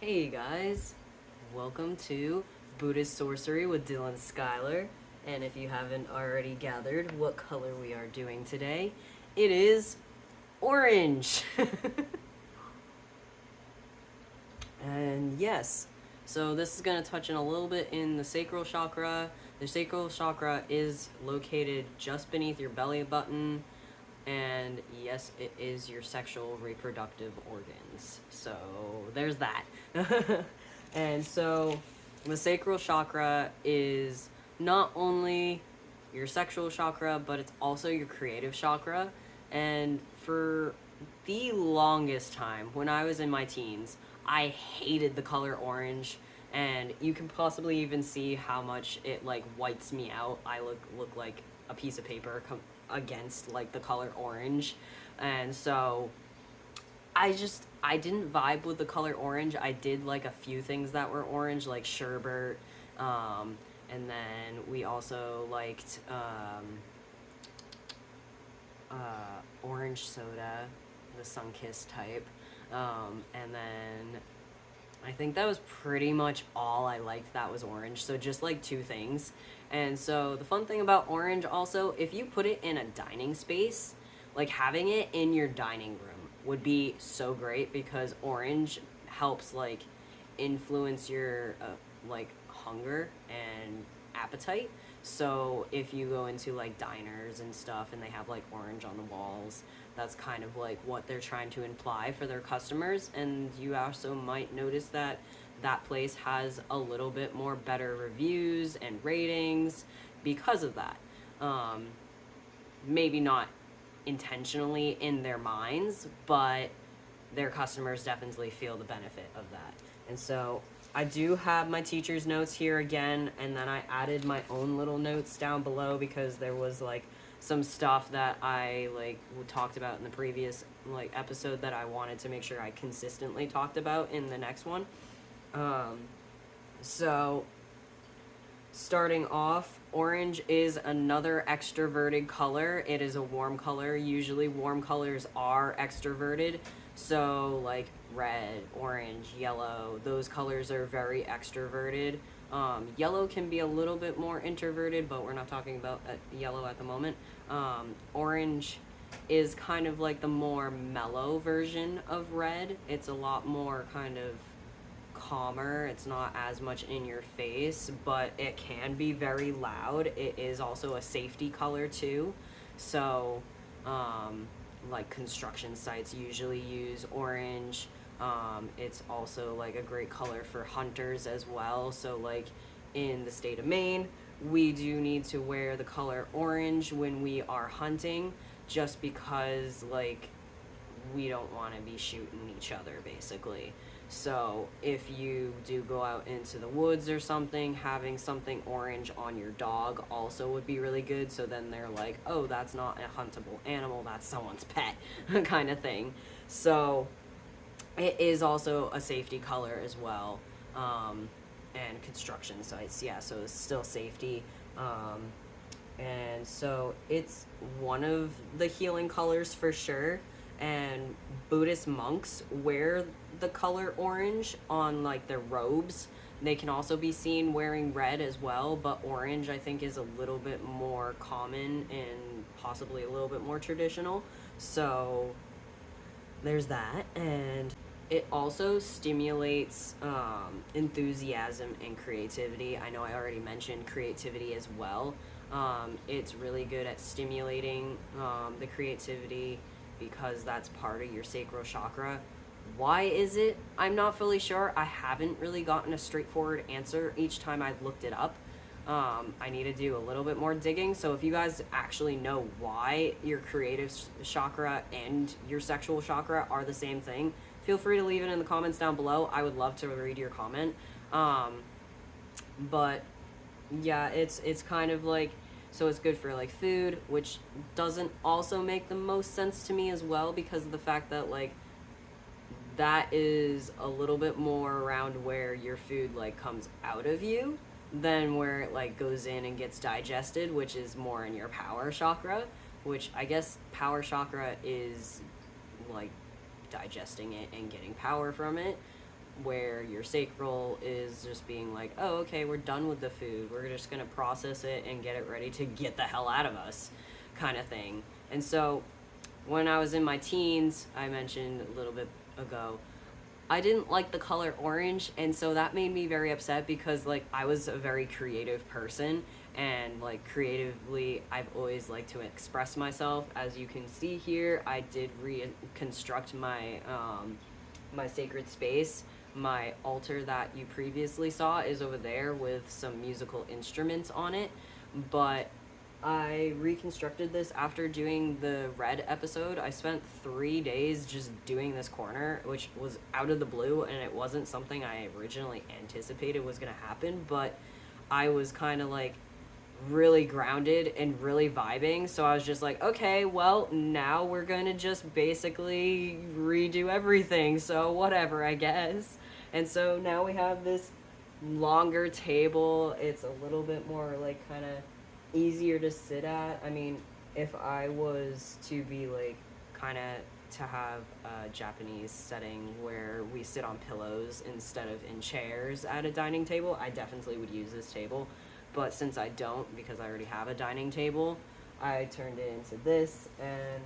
Hey guys, welcome to Buddhist Sorcery with DylanSchuyler. And if you haven't already gathered what color we are doing today, it is orange. And yes, so this is going to touch in a little bit in the sacral chakra. The sacral chakra is located just beneath your belly button. And yes, it is your sexual reproductive organs. So there's that. And so the sacral chakra is not only your sexual chakra, but it's also your creative chakra. And for the longest time, when I was in my teens, I hated the color orange. And you can possibly even see how much it like whites me out. I look like a piece of paper against like the color orange. And so I didn't vibe with the color orange. I did like a few things that were orange, like sherbet, and then we also liked orange soda, the Sunkist type, and then I think that was pretty much all I liked that was orange. So just like two things. And so the fun thing about orange also, if you put it in a dining space, like having it in your dining room would be so great because orange helps like influence your like hunger and appetite. So if you go into like diners and stuff and they have like orange on the walls, that's kind of like what they're trying to imply for their customers. And you also might notice that that place has a little bit more better reviews and ratings because of that. Maybe not intentionally in their minds, but their customers definitely feel the benefit of that. And so I do have my teacher's notes here again, and then I added my own little notes down below because there was like some stuff that I like talked about in the previous like episode that I wanted to make sure I consistently talked about in the next one. So starting off, orange is another extroverted color. It is a warm color. Usually warm colors are extroverted. So like red, orange, yellow, those colors are very extroverted. Yellow can be a little bit more introverted, but we're not talking about yellow at the moment. Orange is kind of like the more mellow version of red. It's a lot more kind of calmer. It's not as much in your face, but it can be very loud. It is also a safety color too. So, like construction sites usually use orange. It's also like a great color for hunters as well. So like in the state of Maine, we do need to wear the color orange when we are hunting just because like we don't want to be shooting each other basically. So if you do go out into the woods or something, having something orange on your dog also would be really good. So then they're like, oh, that's not a huntable animal, that's someone's pet kind of thing. So it is also a safety color as well. And construction sites, yeah, so it's still safety. And so it's one of the healing colors for sure. And Buddhist monks wear the color orange on like their robes. They can also be seen wearing red as well, but orange I think is a little bit more common and possibly a little bit more traditional. So there's that. And it also stimulates enthusiasm and creativity. I know I already mentioned creativity as well. It's really good at stimulating the creativity because that's part of your sacral chakra. Why is it? I'm not fully sure. I haven't really gotten a straightforward answer each time I've looked it up. I need to do a little bit more digging. So if you guys actually know why your creative chakra and your sexual chakra are the same thing, feel free to leave it in the comments down below. I would love to read your comment. But yeah, it's kind of like, so it's good for like food, which doesn't also make the most sense to me as well because of the fact that like that is a little bit more around where your food like comes out of you than where it like goes in and gets digested, which is more in your power chakra, which I guess power chakra is like digesting it and getting power from it, where your sacral is just being like, oh, okay, we're done with the food. We're just going to process it and get it ready to get the hell out of us, kind of thing. And so when I was in my teens, I mentioned a little bit ago, I didn't like the color orange, and so that made me very upset because, like, I was a very creative person, and, like, creatively, I've always liked to express myself. As you can see here, I did reconstruct my, my sacred space. My altar that you previously saw is over there with some musical instruments on it, but I reconstructed this after doing the red episode. I spent 3 days just doing this corner, which was out of the blue, and it wasn't something I originally anticipated was going to happen, but I was kind of like really grounded and really vibing, so I was just like, okay, well, now we're going to just basically redo everything, so whatever, I guess. And so now we have this longer table. It's a little bit more like kind of easier to sit at. I mean, if I was to be like kind of to have a Japanese setting where we sit on pillows instead of in chairs at a dining table, I definitely would use this table. But since I don't, because I already have a dining table, I turned it into this, and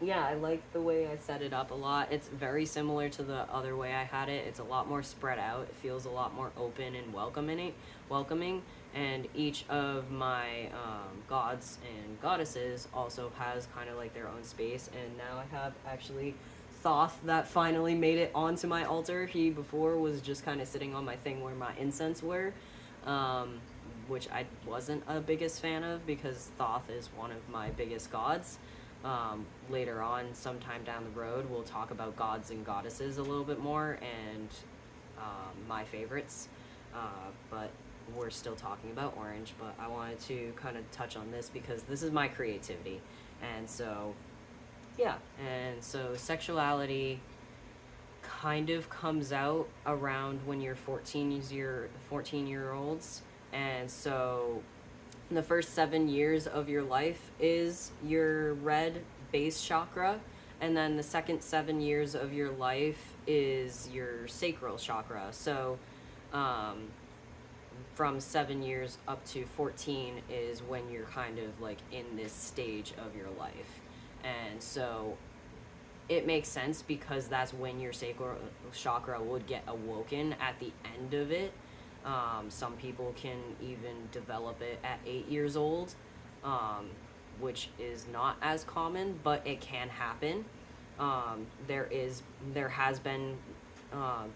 yeah, I like the way I set it up a lot. It's very similar to the other way I had it. It's a lot more spread out. It feels a lot more open and welcoming. And each of my gods and goddesses also has kind of like their own space. And now I have actually Thoth that finally made it onto my altar. He before was just kind of sitting on my thing where my incense were, which I wasn't a biggest fan of because Thoth is one of my biggest gods. Later on, sometime down the road, we'll talk about gods and goddesses a little bit more and my favorites. But we're still talking about orange, but I wanted to kind of touch on this because this is my creativity. And so, yeah. And so sexuality kind of comes out around when you're 14-year-olds. And so the first 7 years of your life is your red base chakra, and then the second 7 years of your life is your sacral chakra. So from 7 years up to 14 is when you're kind of like in this stage of your life. And so it makes sense because that's when your sacral chakra would get awoken at the end of it. Some people can even develop it at 8 years old, which is not as common, but it can happen. There has been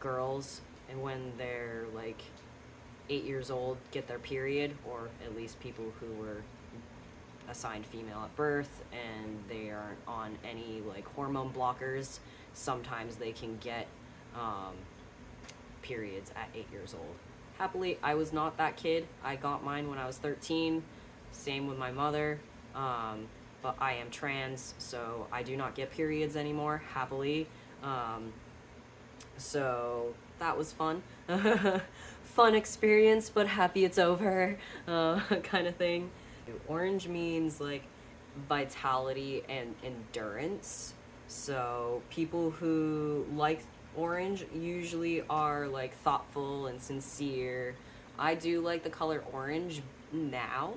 girls, and when they're like 8 years old, get their period, or at least people who were assigned female at birth and they aren't on any like hormone blockers. Sometimes they can get periods at 8 years old. Happily, I was not that kid. I got mine when I was 13. Same with my mother. But I am trans, so I do not get periods anymore, happily. So that was fun. Fun experience, but happy it's over, kind of thing. Orange means like vitality and endurance. So people who like orange usually are like thoughtful and sincere. I do like the color orange now.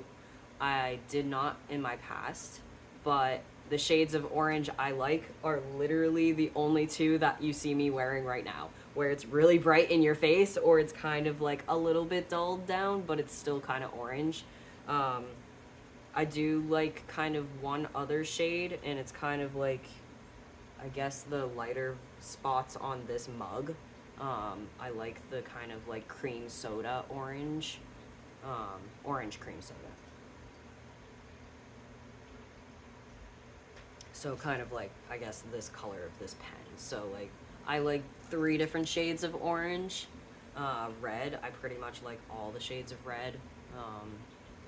I did not in my past, but the shades of orange I like are literally the only two that you see me wearing right now, where it's really bright in your face or it's kind of like a little bit dulled down, but it's still kind of orange. I do like kind of one other shade, and it's kind of like, I guess, the lighter spots on this mug. I like the kind of like cream soda orange, orange cream soda. So kind of like, I guess, this color of this pen. So like, I like 3 different shades of orange. Red, I pretty much like all the shades of red,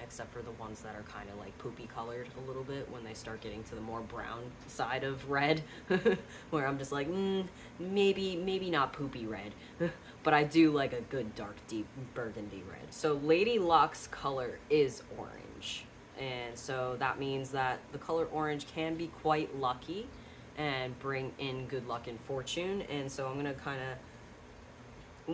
except for the ones that are kind of like poopy colored a little bit when they start getting to the more brown side of red, where I'm just like, maybe not poopy red, but I do like a good dark, deep burgundy red. So Lady Luck's color is orange. And so that means that the color orange can be quite lucky and bring in good luck and fortune. And so I'm going to kind of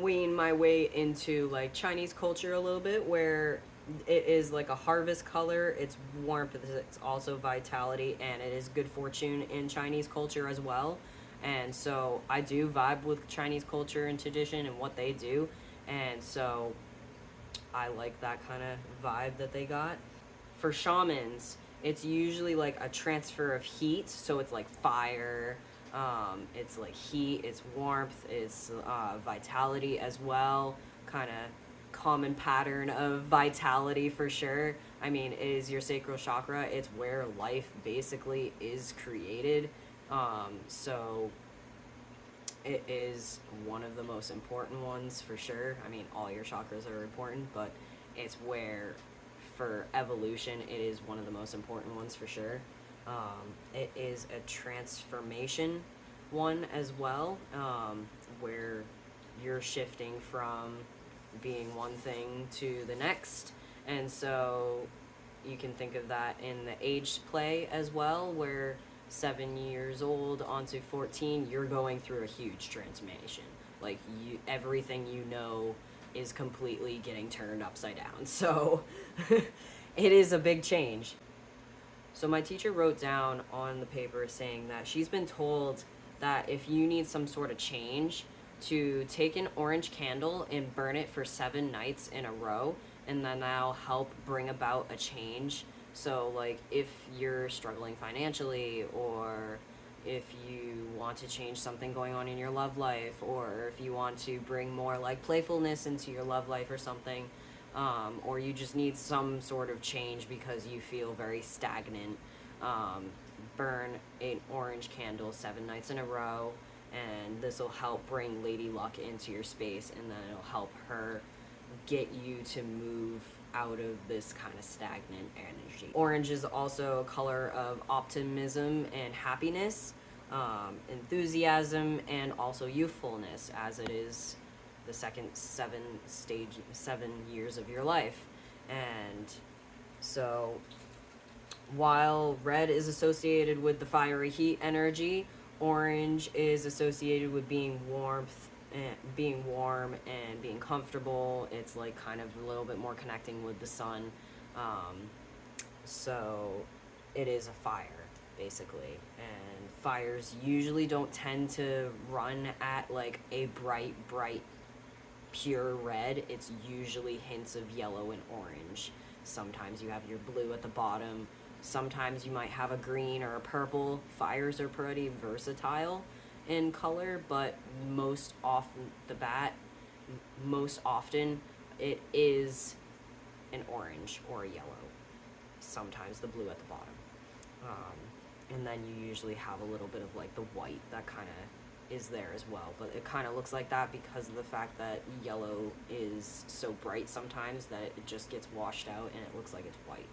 wean my way into like Chinese culture a little bit, where it is like a harvest color. It's warmth, it's also vitality, and it is good fortune in Chinese culture as well. And so I do vibe with Chinese culture and tradition and what they do, and so I like that kind of vibe that they got. For shamans, it's usually like a transfer of heat, so it's like fire, it's like heat, it's warmth, it's vitality as well, kind of common pattern of vitality for sure. I mean, it is your sacral chakra, it's where life basically is created. So it is one of the most important ones for sure. I mean, all your chakras are important, but it's where, for evolution, it is one of the most important ones for sure. It is a transformation one as well, where you're shifting from being one thing to the next. And so you can think of that in the age play as well, where 7 years old onto 14, you're going through a huge transformation. Like, everything you know is completely getting turned upside down. So it is a big change. So my teacher wrote down on the paper saying that she's been told that if you need some sort of change, to take an orange candle and burn it for 7 nights in a row, and then that'll help bring about a change. So like if you're struggling financially, or if you want to change something going on in your love life, or if you want to bring more like playfulness into your love life or something, or you just need some sort of change because you feel very stagnant, burn an orange candle 7 nights in a row, and this will help bring Lady Luck into your space, and then it'll help her get you to move out of this kind of stagnant energy. Orange is also a color of optimism and happiness, enthusiasm, and also youthfulness, as it is the second 7 years of your life. And so while red is associated with the fiery heat energy, orange is associated with being warmth and being warm and being comfortable. It's like kind of a little bit more connecting with the sun. So it is a fire, basically. And fires usually don't tend to run at like a bright, pure red. It's usually hints of yellow and orange. Sometimes you have your blue at the bottom. Sometimes you might have a green or a purple. Fires are pretty versatile in color, but most often it is an orange or a yellow. Sometimes the blue at the bottom. And then you usually have a little bit of like the white that kind of is there as well, but it kind of looks like that because of the fact that yellow is so bright sometimes that it just gets washed out and it looks like it's white.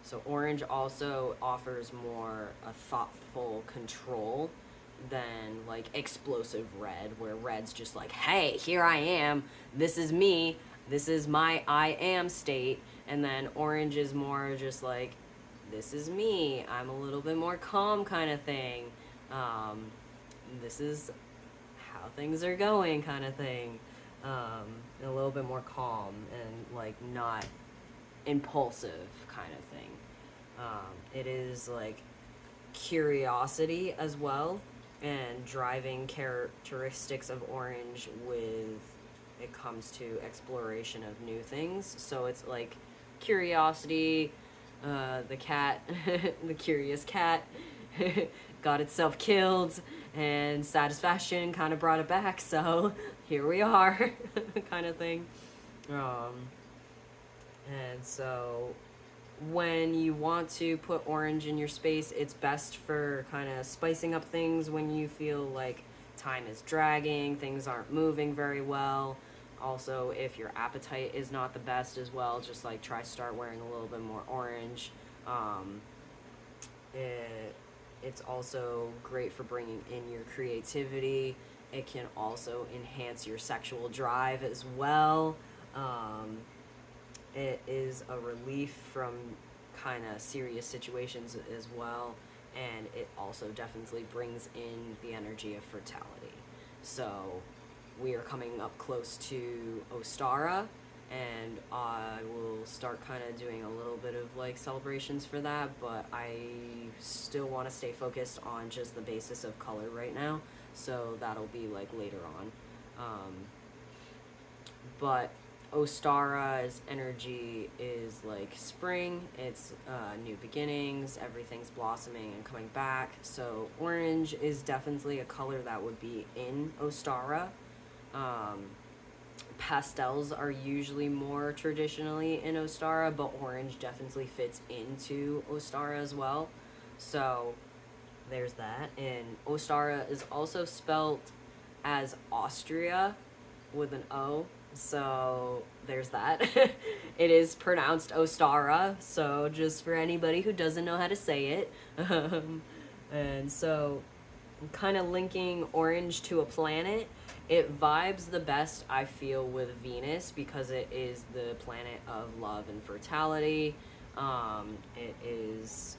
So orange also offers more a thoughtful control than like explosive red, where red's just like, hey, here I am, this is me, this is my I am state. And then orange is more just like, this is me, I'm a little bit more calm kind of thing. This is how things are going kind of thing. A little bit more calm and like not impulsive kind of thing. It is like curiosity as well, and driving characteristics of orange with it comes to exploration of new things. So it's like curiosity, the cat, the curious cat got itself killed, and satisfaction kind of brought it back, so here we are kind of thing. And so when you want to put orange in your space, it's best for kind of spicing up things when you feel like time is dragging, things aren't moving very well. Also, if your appetite is not the best as well, just like try start wearing a little bit more orange. It's also great for bringing in your creativity. It can also enhance your sexual drive as well. It is a relief from kind of serious situations as well, and it also definitely brings in the energy of fertility. So we are coming up close to Ostara, and I will start kind of doing a little bit of like celebrations for that, but I still want to stay focused on just the basis of color right now, so that'll be like later on. But Ostara's energy is like spring, it's new beginnings, everything's blossoming and coming back. So orange is definitely a color that would be in Ostara. Pastels are usually more traditionally in Ostara, but orange definitely fits into Ostara as well. So there's that. And Ostara is also spelt as Austria with an O. So there's that. It is pronounced Ostara, so just for anybody who doesn't know how to say it. And so kind of linking orange to a planet, it vibes the best, I feel, with Venus because it is the planet of love and fertility. It is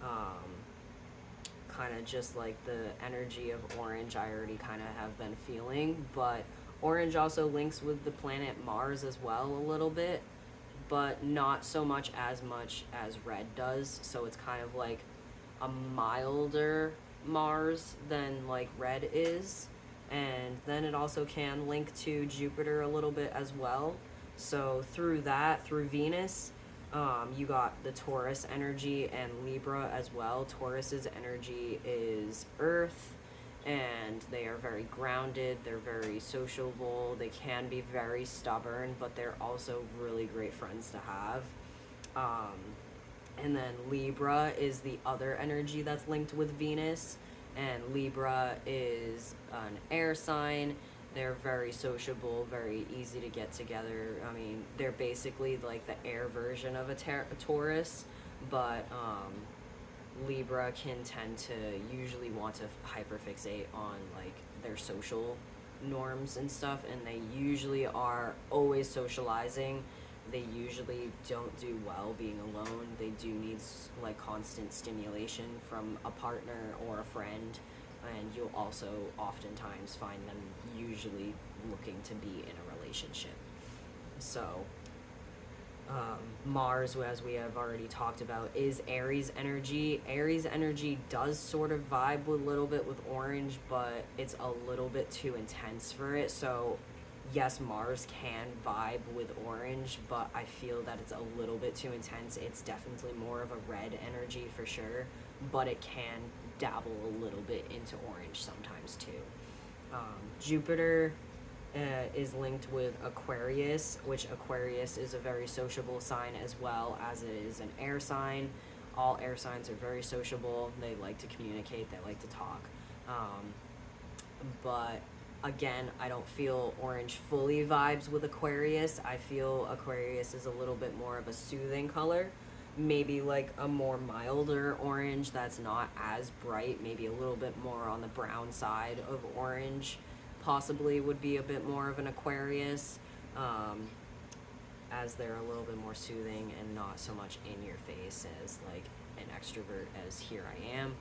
kind of just like the energy of orange I already kind of have been feeling, but orange also links with the planet Mars as well a little bit, but not so much as red does. So it's kind of like a milder Mars than like red is. And then it also can link to Jupiter a little bit as well. So through Venus, you got the Taurus energy and Libra as well. Taurus's energy is earth, and they are very grounded, they're very sociable, they can be very stubborn, but they're also really great friends to have. And then Libra is the other energy that's linked with Venus, and Libra is an air sign. They're very sociable, very easy to get together. I mean, they're basically like the air version of a Taurus, but Libra can tend to usually want to hyperfixate on like their social norms and stuff, and they usually are always socializing. They usually don't do well being alone. They do need like constant stimulation from a partner or a friend, and you'll also oftentimes find them usually looking to be in a relationship. So Mars, as we have already talked about, is Aries energy. Aries energy does sort of vibe a little bit with orange, but it's a little bit too intense for it. So yes, Mars can vibe with orange, but I feel that it's a little bit too intense. It's definitely more of a red energy for sure, but it can dabble a little bit into orange sometimes too. Jupiter is linked with Aquarius, which Aquarius is a very sociable sign as well, as it is an air sign. All air signs are very sociable. They like to communicate, they like to talk. But again, I don't feel orange fully vibes with Aquarius. I feel Aquarius is a little bit more of a soothing color. Maybe like a more milder orange that's not as bright, maybe a little bit more on the brown side of orange. Possibly would be a bit more of an Aquarius, as they're a little bit more soothing and not so much in your face as like an extrovert as Here I Am.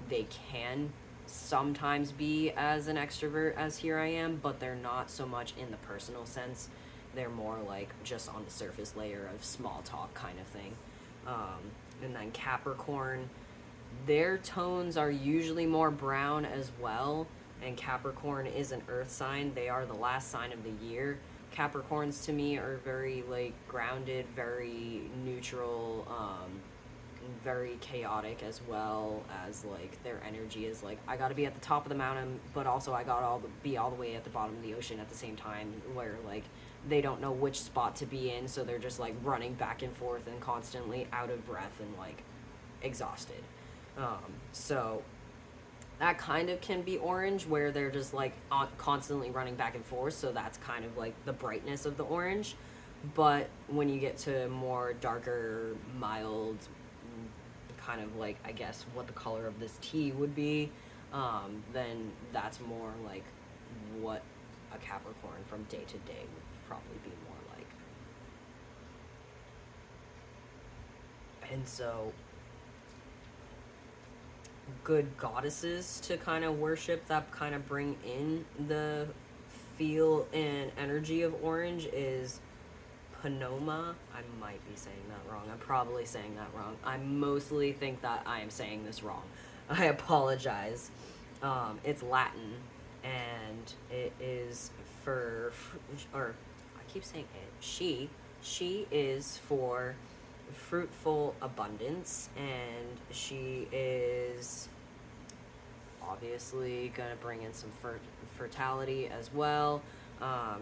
They can sometimes be as an extrovert as Here I Am, but they're not so much in the personal sense. They're more like just on the surface layer of small talk kind of thing. And then Capricorn, their tones are usually more brown as well, and Capricorn is an earth sign. They are the last sign of the year. Capricorns to me are very like grounded, very neutral, very chaotic, as well as like their energy is like, I gotta be at the top of the mountain, but also I gotta be all the way at the bottom of the ocean at the same time, where like they don't know which spot to be in, so they're just like running back and forth and constantly out of breath and like exhausted. So that kind of can be orange, where they're just like constantly running back and forth, so that's kind of like the brightness of the orange. But when you get to more darker, mild, kind of like, I guess, what the color of this tea would be, then that's more like what a Capricorn from day to day would probably be more like. And so good goddesses to kind of worship that kind of bring in the feel and energy of orange is Panoma. I might be saying that wrong. I'm probably saying that wrong. I mostly think that I am saying this wrong. I apologize. It's Latin, and it is or I keep saying it. She is for fruitful abundance, and she is obviously gonna bring in some fertility as well.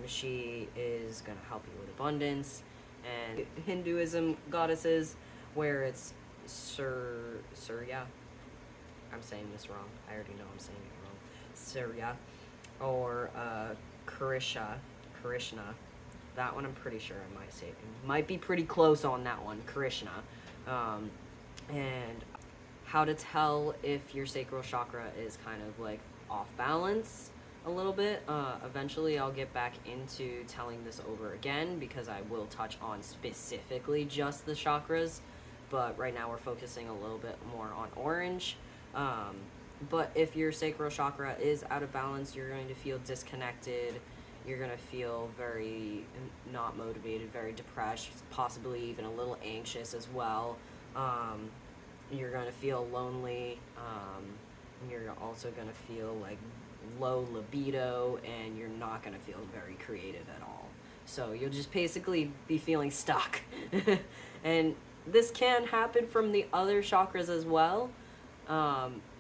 She is gonna help you with abundance. And Hinduism goddesses, where it's Surya. I'm saying this wrong. I already know I'm saying it wrong. Surya, or Krishna. That one I'm pretty sure I might say. It might be pretty close on that one, Krishna. And how to tell if your sacral chakra is kind of like off balance a little bit. Eventually I'll get back into telling this over again, because I will touch on specifically just the chakras, but right now we're focusing a little bit more on orange. But if your sacral chakra is out of balance, you're going to feel disconnected. You're going to feel very not motivated, very depressed, possibly even a little anxious as well. You're going to feel lonely. You're also going to feel like low libido, and you're not going to feel very creative at all. So you'll just basically be feeling stuck. And this can happen from the other chakras as well.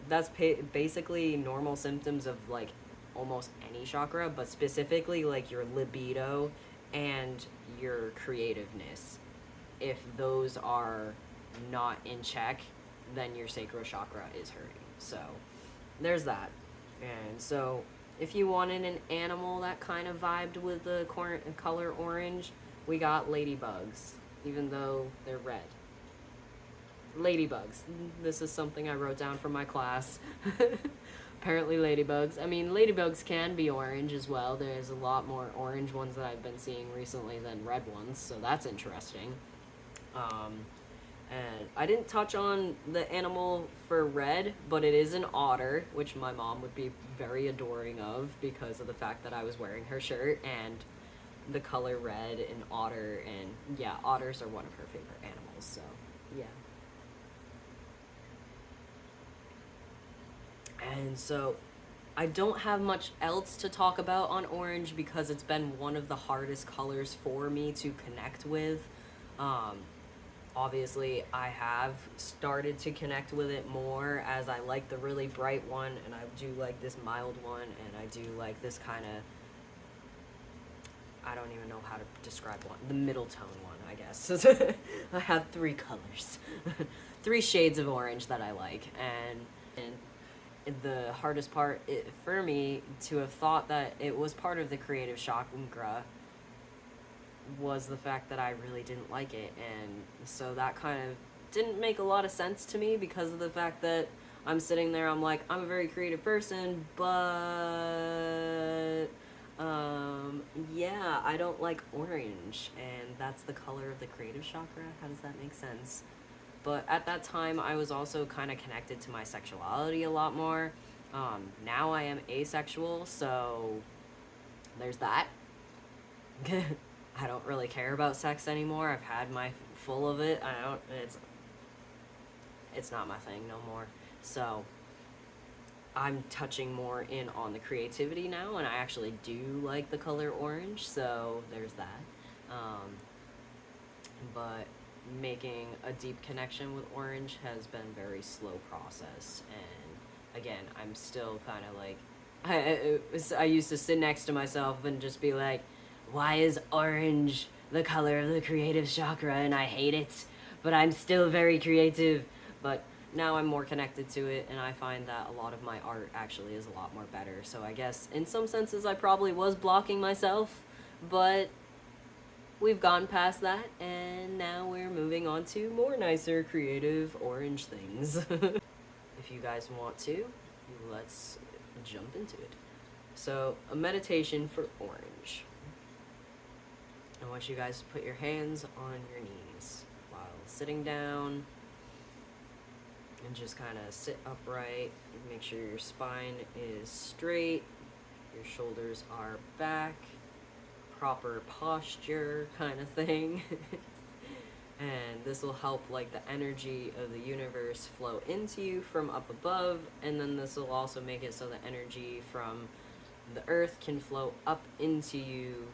That's basically normal symptoms of like almost any chakra, but specifically like your libido and your creativeness. If those are not in check, then your sacral chakra is hurting. So there's that. And so if you wanted an animal that kind of vibed with the color orange, we got ladybugs, even though they're red. Ladybugs. This is something I wrote down from my class. Apparently ladybugs. I mean, ladybugs can be orange as well. There's a lot more orange ones that I've been seeing recently than red ones, so that's interesting. And I didn't touch on the animal for red, but it is an otter, which my mom would be very adoring of because of the fact that I was wearing her shirt and the color red and otter. And yeah, otters are one of her favorite animals, so yeah. And so I don't have much else to talk about on orange because it's been one of the hardest colors for me to connect with. Obviously, I have started to connect with it more as I like the really bright one, and I do like this mild one, and I do like this kind of, I don't even know how to describe one, the middle tone one, I guess. I have 3 colors, 3 shades of orange that I like, and the hardest part for me to have thought that it was part of the creative chakra was the fact that I really didn't like it, and so that kind of didn't make a lot of sense to me because of the fact that I'm sitting there, I'm like, I'm a very creative person, but yeah, I don't like orange, and that's the color of the creative chakra. How does that make sense? But at that time, I was also kind of connected to my sexuality a lot more. Now I am asexual, so there's that. I don't really care about sex anymore. I've had my full of it. It's not my thing no more. So I'm touching more in on the creativity now, and I actually do like the color orange, so there's that. But making a deep connection with orange has been a very slow process, and again, I'm still kind of like, I used to sit next to myself and just be like, why is orange the color of the creative chakra and I hate it, but I'm still very creative. But now I'm more connected to it, and I find that a lot of my art actually is a lot more better. So I guess in some senses I probably was blocking myself, but we've gone past that, and now we're moving on to more nicer, creative orange things. If you guys want to, let's jump into it. So, a meditation for orange. I want you guys to put your hands on your knees while sitting down, And just kind of sit upright, make sure your spine is straight, your shoulders are back, proper posture kind of thing. And this will help like the energy of the universe flow into you from up above, and then this will also make it so the energy from the earth can flow up into you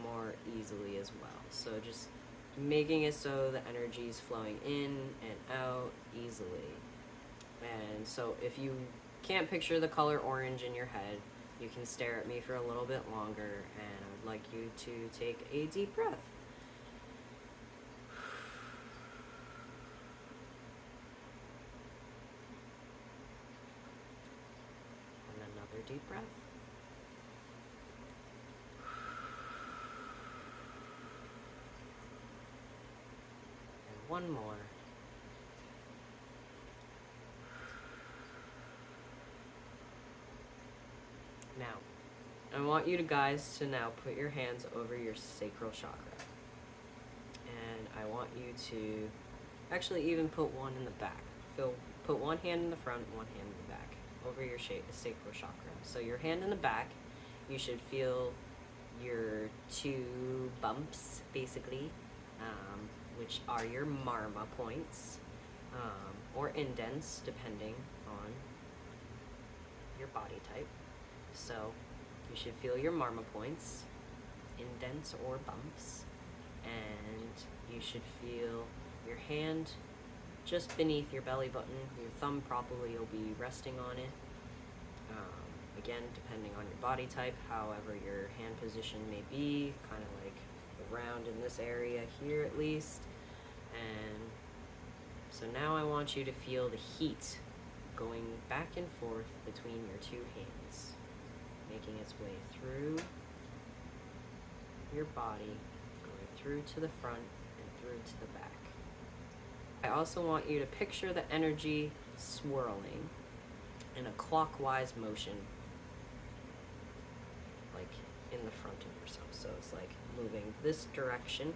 more easily as well. So just making it so the energy is flowing in and out easily. And so if you can't picture the color orange in your head, you can stare at me for a little bit longer, and I would like you to take a deep breath. And another deep breath. And one more. Now, I want you guys to now put your hands over your sacral chakra. And I want you to actually even put one in the back. Put one hand in the front, one hand in the back, over your sacral chakra. So your hand in the back, you should feel your two bumps, basically, which are your marma points, or indents, depending on your body type. So you should feel your marma points, indents or bumps, and you should feel your hand just beneath your belly button. Your thumb probably will be resting on it. Again, depending on your body type, however your hand position may be, kind of like around in this area here at least. And so now I want you to feel the heat going back and forth between your two hands, making its way through your body, going through to the front and through to the back. I also want you to picture the energy swirling in a clockwise motion, like in the front of yourself. So it's like moving this direction in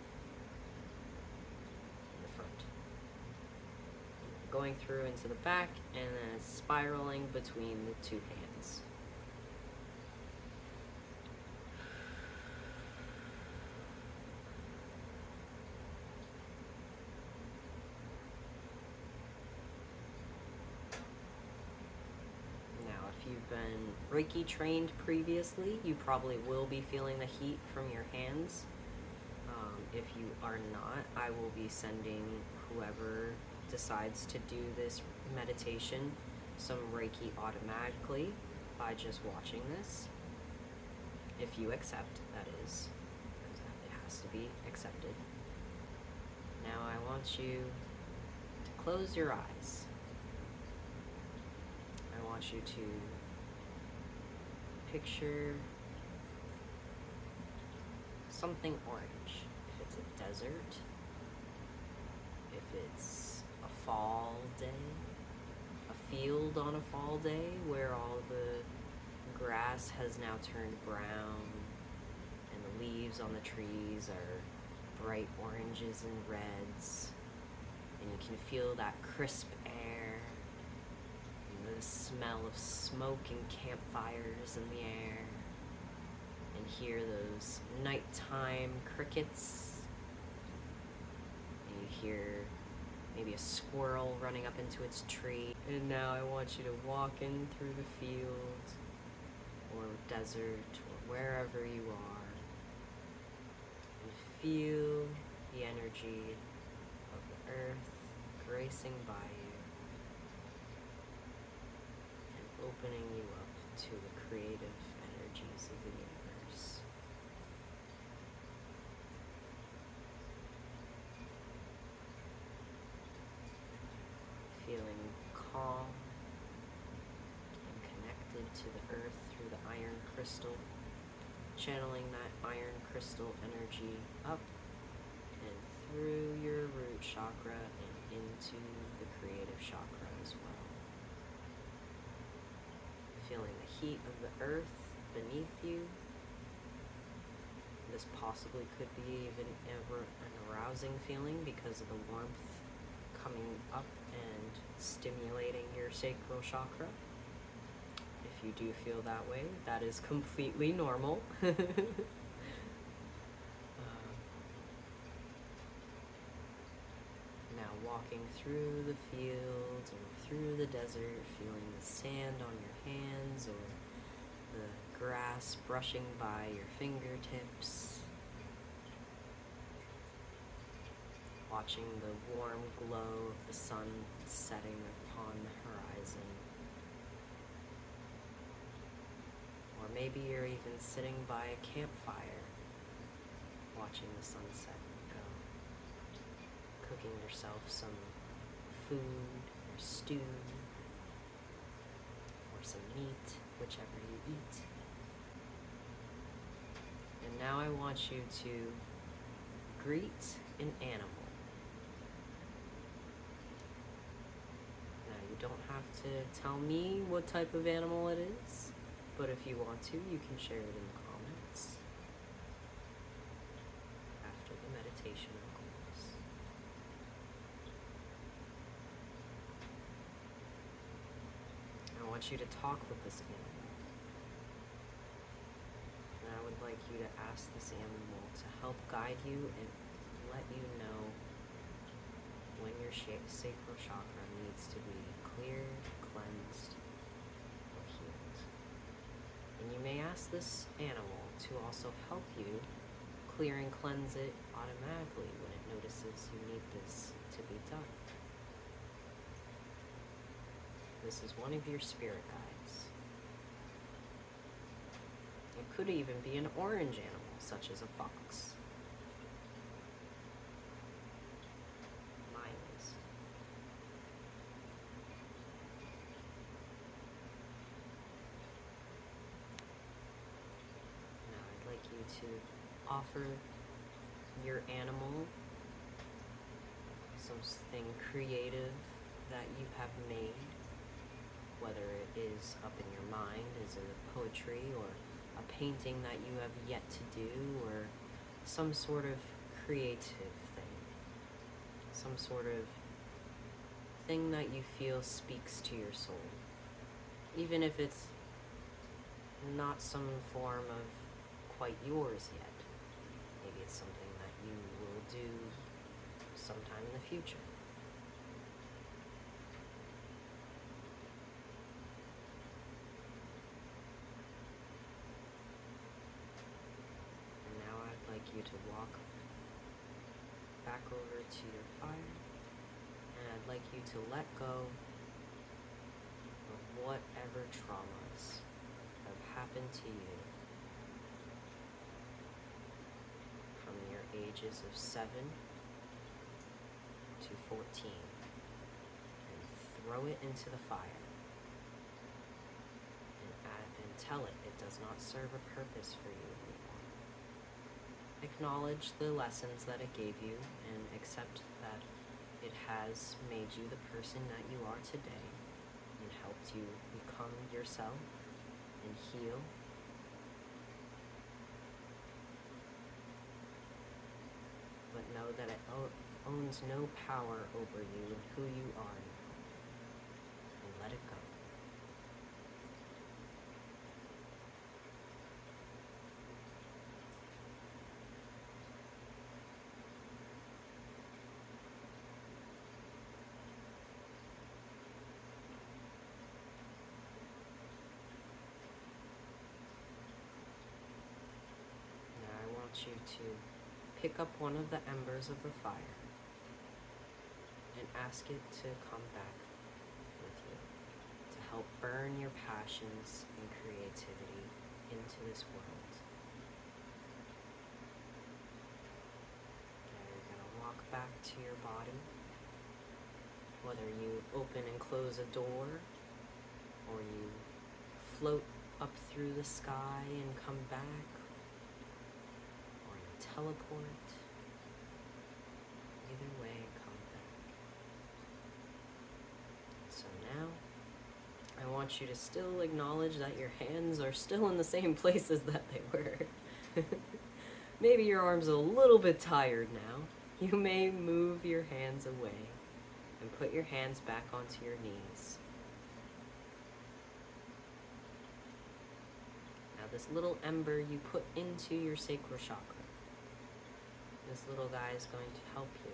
the front, going through into the back, and then it's spiraling between the two hands. You've been Reiki trained previously, you probably will be feeling the heat from your hands. If you are not, I will be sending whoever decides to do this meditation some Reiki automatically by just watching this. If you accept, that is, because it has to be accepted. Now I want you to close your eyes. I want you to picture something orange. If it's a desert, if it's a fall day, a field on a fall day where all the grass has now turned brown and the leaves on the trees are bright oranges and reds, and you can feel that crisp air, the smell of smoke and campfires in the air, and hear those nighttime crickets, and you hear maybe a squirrel running up into its tree. And now I want you to walk in through the field or desert or wherever you are and feel the energy of the earth gracing by you, opening you up to the creative energies of the universe. Feeling calm and connected to the earth through the iron crystal, channeling that iron crystal energy up and through your root chakra and into the creative chakra as well. Feeling the heat of the earth beneath you. This possibly could be even ever an arousing feeling because of the warmth coming up and stimulating your sacral chakra. If you do feel that way, that is completely normal. Now walking through the fields or through the desert, feeling the sand on your hands or the grass brushing by your fingertips. Watching the warm glow of the sun setting upon the horizon. Or maybe you're even sitting by a campfire, watching the sunset go. Cooking yourself some food or stew or some meat, whichever you eat. And now I want you to greet an animal. Now you don't have to tell me what type of animal it is, but if you want to, you can share it in the comments after the meditation, of course. I want you to talk with this animal. And I would like you to ask this animal to help guide you and let you know when your sacral chakra needs to be cleared, cleansed, or healed. And you may ask this animal to also help you clear and cleanse it automatically when it notices you need this to be done. This is one of your spirit guides. It could even be an orange animal, such as a fox. Mine is. Now I'd like you to offer your animal something creative that you have made, whether it is up in your mind, is it a poetry or a painting that you have yet to do, or some sort of creative thing, some sort of thing that you feel speaks to your soul, even if it's not some form of quite yours yet. Maybe it's something that you will do sometime in the future. And now I'd like you to walk back over to your fire, and I'd like you to let go of whatever traumas have happened to you from your ages of 7 to 14, and throw it into the fire and tell it does not serve a purpose for you anymore. Acknowledge the lessons that it gave you and accept that it has made you the person that you are today and helped you become yourself and heal. But know that it owns no power over you and who you are now. And let it go. Now I want you to pick up one of the embers of the fire and ask it to come back with you to help burn your passions and creativity into this world. Now you're going to walk back to your body, whether you open and close a door or you float up through the sky and come back, or you teleport. Either way, come back. So now, I want you to still acknowledge that your hands are still in the same places that they were. Maybe your arm's a little bit tired now. You may move your hands away And put your hands back onto your knees. Now this little ember you put into your sacral chakra. This little guy is going to help you.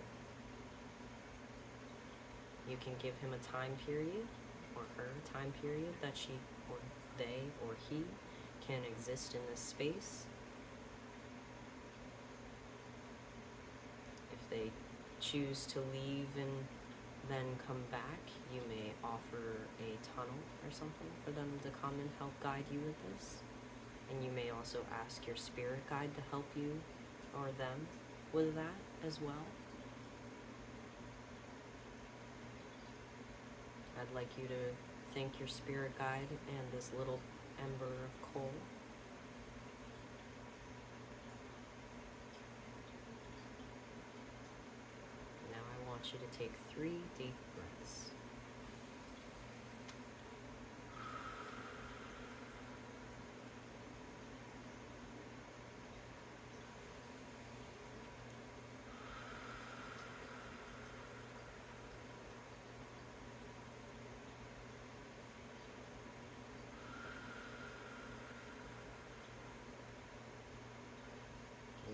You can give him a time period, or her a time period that she, or they, or he can exist in this space. If they choose to leave and then come back, you may offer a tunnel or something for them to come and help guide you with this. And you may also ask your spirit guide to help you or them with that as well. I'd like you to thank your spirit guide and this little ember of coal. Now I want you to take 3 deep breaths.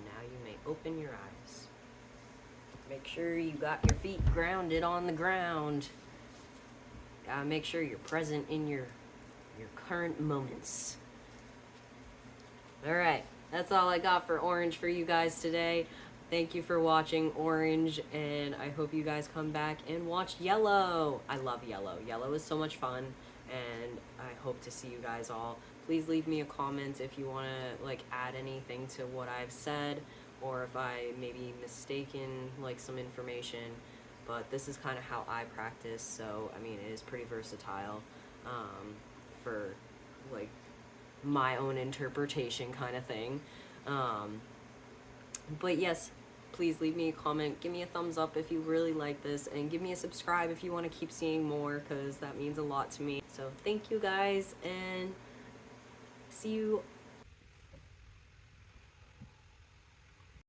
Now you may open your eyes. Make sure you got your feet grounded on the ground. Gotta make sure you're present in your current moments. Alright, that's all I got for Orange for you guys today. Thank you for watching Orange, and I hope you guys come back and watch Yellow. I love Yellow. Yellow is so much fun, and I hope to see you guys all. Please leave me a comment if you want to add anything to what I've said, or if I maybe mistaken some information. But this is kind of how I practice, so I mean it is pretty versatile for my own interpretation kind of thing. But yes, please leave me a comment, give me a thumbs up if you really like this, and give me a subscribe if you want to keep seeing more, because that means a lot to me. So thank you guys, and see you